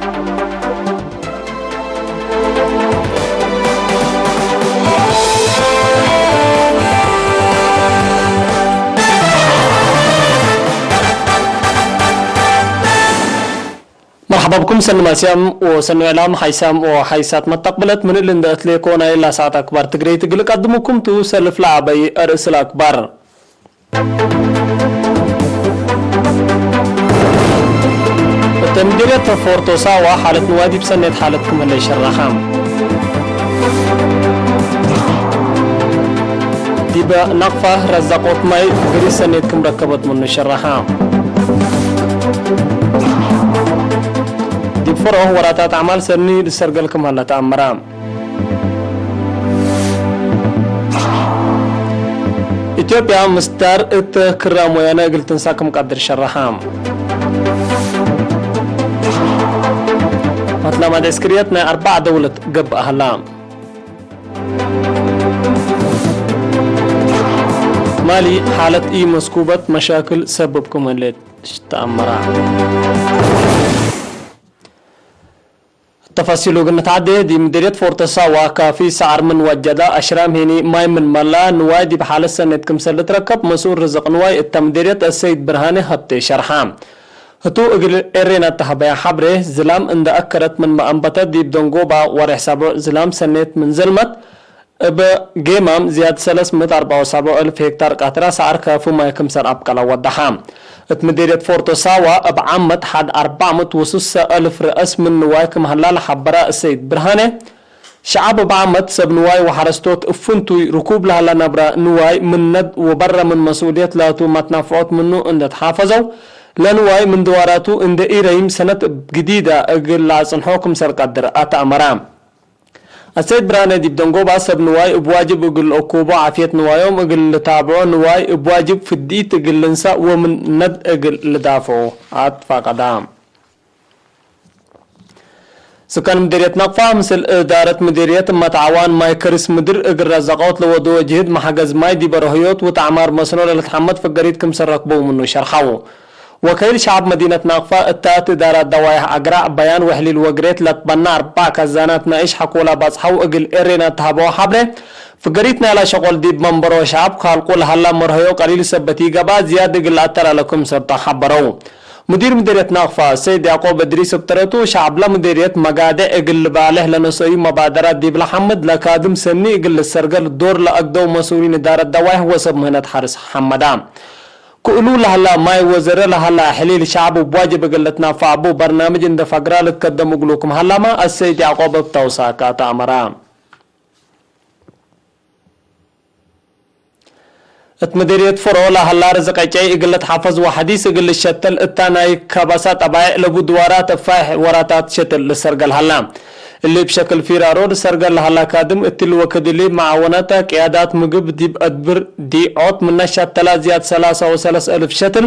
مرحبا بكم سن ماسيام وسن اعلام حيسام وحيسات ما تقبلت من اللي اندت ليكونا الى ساعات اكبر تجري تقول قدمكم توسلف لعبي ارس الاكبر التمديرية فورتوسا وحالة نوادي بسنة حالتكم اللي شرخام ديبا نقفة رزقوت ماي غري سنتكم ركبت من شرخام ديب فرعه وراتات عمال سرني لسرقلكم هلا تأمرام إثيوبيا مستار اتكرام ويانا قلت نساكم قدر شرحام مثلا ما دسكريتنا 4 دولة قب أهلام مالي حالة اي مسكوبة مشاكل سببكم اللي تأمرام تفاصيله قلنا تعدي دي مديرية فورتسا وكافي سعر من وجدا أشرام هني ماي من ملا نواي دي بحالة سنتكم سلة تركب مسؤول رزق نواي التمديرية السيد برهاني هبتي شرحام هتو اقل ارينا تحبيا حبره زلام اند اكرت من ما انبتا دي بدنقوبا ورحسابو زلام سنت من زلمت بجيمام زياد 374 ألف هكتار قطرة سعر كافو ما يكمسر أبقى وضحام اتمديرية فورتوساوا بعمد حد 400 ألف رأس من نوايكم هلال حبراء السيد برهاني شعب بعمد سب نواي وحرستوت افنتوي ركوب لها نبرا نواي من ند وبرا من مسؤولية لاتو ما تنافعات منه ان تحافظوا لنواي من دواراتو اند ايريم سنة جديدة اقل لازن حكم سرقدر اتأمرام السيد برهاني دي بدنقوبا سب نواي بواجب اقل اقوبا عافية نوايوم اقل لتابعو نواي بواجب في الديت اقل لنسا ومن ند اقل لدافعو اتفاق قدام سكان مديرية نقفة مثل إدارة مديرية متعوان ماي كريس مدير اقل رزاقات لودو جهد محجز ماي دي برهيوت وتعمار مسنول لتحمد فقريت كم سرقبو منو شرحاو وكيل شعب مدينة ناقفة التات إدارة دوايح أقراء بيان وحليل وقريت لتبنى 4 كزانات نايش حقولا بصحو اقل إرينا تهبو حبره فقريتنا على شغل ديب منبرو شعب خالقول هلا مرهيو قليل سبتي قبا زيادة قل أترى لكم سبتا حبرو مدير مديرية ناقفة سيد يعقوب ادريس ابترتو شعب لا مديرية مقادة اقل باله لنصي مبادرات ديب لحمد لكادم سني اقل السرقل الدور لأقدو مسؤولين إدارة دوايح وسب مهنة حارس حمدان كقولوا لهلا ماي وزر لهلا حليل شعب بواجب قلتنا فعبو برنامج اند فقرا لتقدموا قلوكم هلا ما السيد يعقوب بتوساكا تامرام اتمديرية فرو لهلا رزق ايجاي قلت حافظ وحديث قل الشتل التاناي كباسات ابايع لبو دوارات فاح وراتات شتل لسرقل هلا اللي بشكل فيرارو سرقل لهلا كادم اتل وكدلي معاونتا قيادات مقب ديب ادبر دي عوت من نشات تلازيات 33 ألف شتل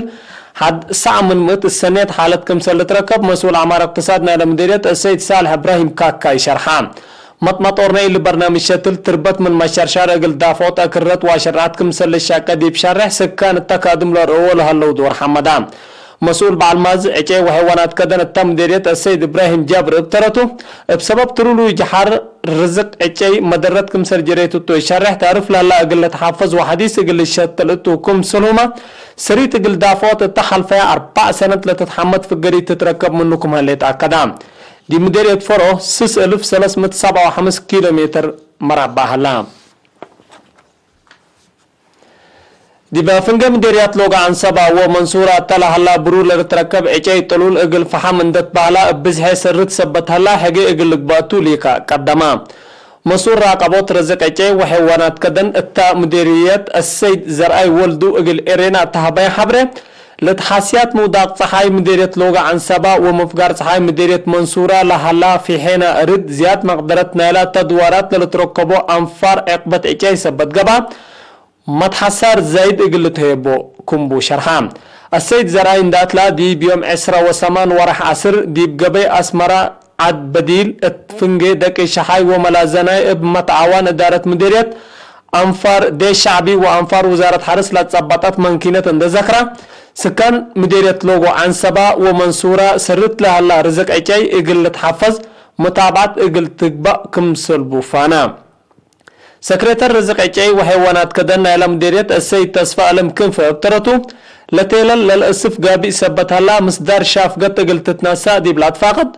حد ساعة من مئة السنة حالة كمسة لتركب مسؤول عمار اقتصادنا لمديرية السيد صالح ابراهيم كاكاي شرحان مطمطورنا اللي برنامج شتل تربط من مشارشار اقل دافوت اكرت واشرات كمسة للشاكة ديب شرح سكان التكادم لرؤول هلو دور حمدان مسؤول بعلماز اجي وحيوانات كدن التمديرية السيد ابراهيم جابر ابترتو بسبب ترولو جحار رزق اجي مدرت كم سرجريتو تو يشرح تعرف لا اقل تحافظ وحديث اقل الشتلتو كم سلومة سريت اقل دافوت التحل فيها 4 سنة لتتحمد في القريب تتركب منكم هالليت اكدام دي مديرية فرو 6357 كيلومتر مربع هلام دي بافنجا مديريات لوغا عن سبا ومنصورة تلا هلا برول تركب اجاي طلول اقل فحم اندت بالا بزحي سرت سبت هلا حقي اقل لقباتو ليكا قدما مسؤول راقبوت رزق اجاي وحيوانات كدن اتا مديريات السيد زرعي ولدو اقل ارينا تهباي حبره لتحاسيات موداق صحاي مديرية لوغا عن سبا ومفقار صحاي مديرية منصورة لهلا في حين ارد زياد مقدرة نالا تدوارات لتركبو انفار اقبت اجاي سبت قبا متحسر زايد اقلت هيبو كمبو شرحام السيد زراين داتلا دي بيوم 10 ورح عصر دي بقبي اسمرا عد بديل اتفنجي دكي شحاي وملازناي بمتعوان ادارة مديرية انفار دي شعبي وانفار وزارة حرس لا تثبتت منكينة اند ذكرى سكان مديرية لوغو عن سبا ومنصورة سرت لها الله رزق ايجاي اقل تحفظ متابعة اقل تقبأ كمسل بوفانا سكرتير رزق ايجاي وحيوانات كدنا الى مديرية السيد تصفى ألم كنف ابترتو لتيلل للأسف قابي سبتها الله مصدار شاف قد اقل تتناسى دي بلاد فاقد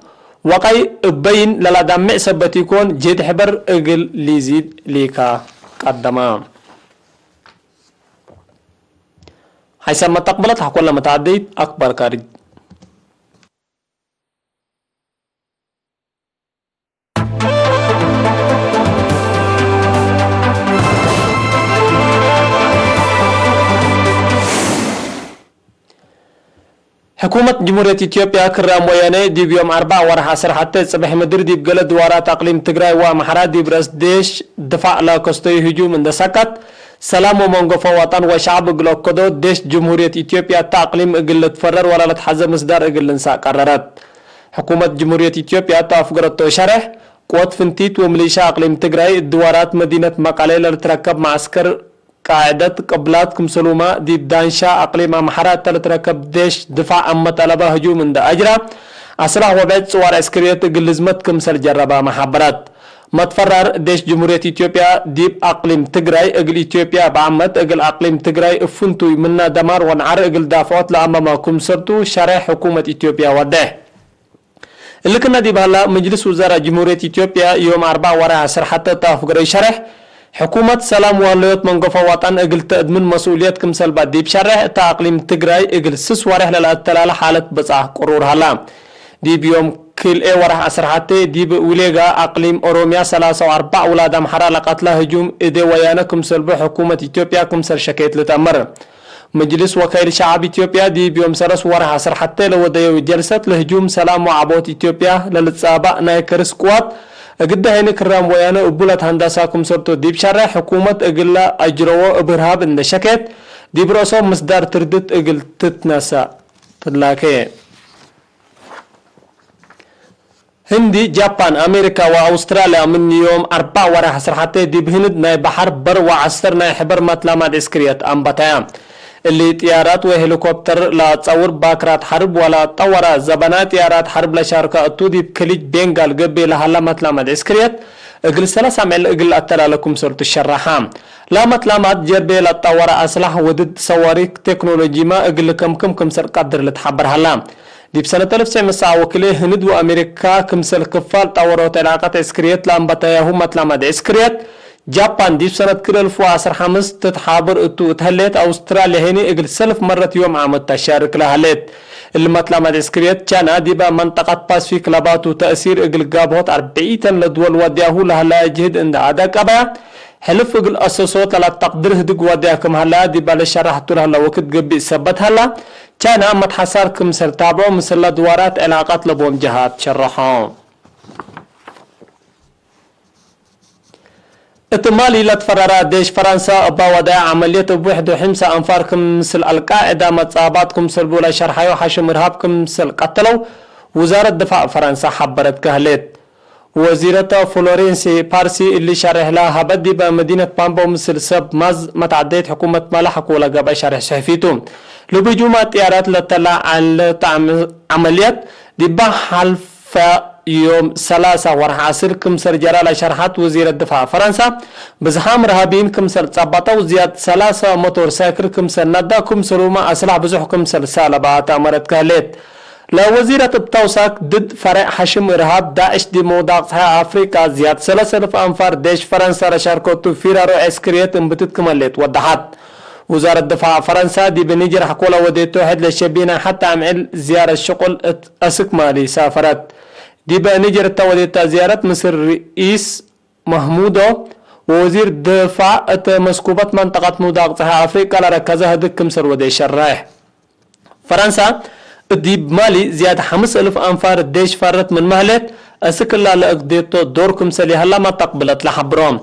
وقاي بين للا دمع سبت يكون جيد حبر اقل ليزيد ليكا قدما حيث ما تقبلت حقول لما تعديت أكبر كارد حكومة جمهورية إثيوبيا كرام وياني دي بيوم 4 ورح 10 حتى صبح مدير دي بقلد دوارات أقليم تجراي ومحرات دي برس ديش دفاع لا كستوي هجوم من دسكت سلام ومنقف وطن وشعب قلوكدو ديش جمهورية إثيوبيا تأقليم اقل تفرر ولا لتحزم مصدر اقل نساء قررت حكومة جمهورية إثيوبيا تافقرت شرح قوات فنتيت ومليشا أقليم تجراي الدوارات مدينة مقالي لتركب معسكر قاعدة قبلات كمسلوما دي بدانشا أقليم محرات تلتركب ديش دفاع أما طلبة هجوم من دا أجرى أسرع وبعد صور عسكرية قلزمت كمسل جربا محبرات ما تفرر ديش جمهورية إثيوبيا ديب أقليم تجراي أقل إثيوبيا بعمت أقل أقليم تجراي افنتوي منا دمار ونعر أقل دافعات لأمام كمسرتو شرح حكومة إثيوبيا وده اللي كنا دي بهلا مجلس وزراء جمهورية إثيوبيا يوم 4 ورا 10 حتى تافقري شرح حكومة سلام واليوت منقفة وطن اقل تأدمن مسؤوليات كمسل بعد دي بشرح تأقليم تجراي اقل سس ورح للأتلال حالة بصح قرور هلا دي بيوم كل اي ورح 10 حتى دي بوليغا أقليم أوروميا 34 أولاد محرا لقتل هجوم إدي ويانا كمسل بحكومة إثيوبيا كمسل شكيت لتأمر مجلس وكيل شعب إثيوبيا دي بيوم سرس ورح 10 حتى لو ديو جلسة لهجوم سلام وعبوت إثيوبيا للتسابق نايكرس قوات قد هيني كرام ويانا قبولة هندساكم سرطو ديب شرح حكومة اقلا اجروا ابرهاب اند شكت ديب رأسو مصدار تردت اقل تتناسا تدلاكي هندي جابان امريكا واستراليا من يوم 4 ورا حسر حتى ديب هند ناي بحر بر وعسر ناي حبر مطلامات اسكريات امبتايا اللي طيارات وهليكوبتر لا تصور باكرات حرب ولا طورا زبنات طيارات حرب لشاركة اتودي بكليج بنغال قبي لها مطلامات اسكريات اقل 3 عمل اقل اتلالكم صورة الشراحام لا مطلامات جربي لا طورا اسلح ودد صواريك تكنولوجي ما اقل كم سر قدر لتحبر هلا دي بسنة 1900 وكليه هند وامريكا كمسل كفال طورات علاقات اسكريات لامبتايا هم مطلامات اسكريات جابان دي بسنة كل 2015 تتحابر اتو تهلت استراليا هني اقل سلف مرة يوم عام التشارك لهلت المطلمات اسكريت كان دي منطقة باسفيك لباتو تأثير اقل قابوت 40 لدول ودياهو لهلا جهد اند عدا قبا حلف اقل اساسوت على التقدير هدق ودياكم هلا دي بالشرحتو لهلا وقت قبي سبت هلا كان متحسار كمسل تابعو مسل دوارات علاقات لبوم جهات شرحون اتمالي لتفرر ديش فرنسا ابا وداع عملية بوحد وحمسة انفاركم مثل القاعدة متصاباتكم سلبولا شرحيو حشم ارهابكم مثل قتلو وزارة دفاع فرنسا حبرت كهلت وزيرة فلورنسي بارسي اللي شرح لها بدي بمدينة بامبو مثل سب مز متعديت حكومة ملحق ولا قبا شرح صحفيتو لبجومة طيارات لطلع عن عمليات دي بحلف يوم 3 ورح 10 كمسر جرالة شرحات وزير الدفاع فرنسا بزحام رهابين كمسر تصبطوا زياد 3 موتور سايكل كمسر ندا كمسر وما أسلح بزح كمسر سالبات أمرت كهلت لا وزيرة التوساك ضد فرع حشم إرهاب داعش دي موضوعها أفريقيا زياد 3000 أنفار ديش فرنسا رشاركوتو فيرارو عسكريات انبتت كمالت وضحت وزارة الدفاع فرنسا دي بنيجر حقولا وديتو حد للشبينة حتى عمل زيارة شغل أسك مالي سافرت دي بقى نجر التوديت زيارة مصر رئيس محمودو ووزير دفاع مسكوبات منطقة مضاقتها أفريقيا لركزها دك مصر ودي شرايح فرنسا دي بمالي زيادة 5000 أنفار الديش فرت من مهلت أسكلا لأقديتو دوركم سلي هلا ما تقبلت لحبروم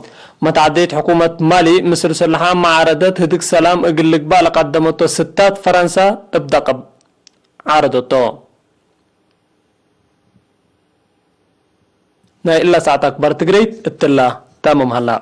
ما تعديت حكومة مالي مصر سلحان مع عرضت هدك سلام اقلق بقى لقدمتو 6 فرنسا ابدأ عرضتو نا إلا ساعة أكبر تقريت اتلا تمام هلا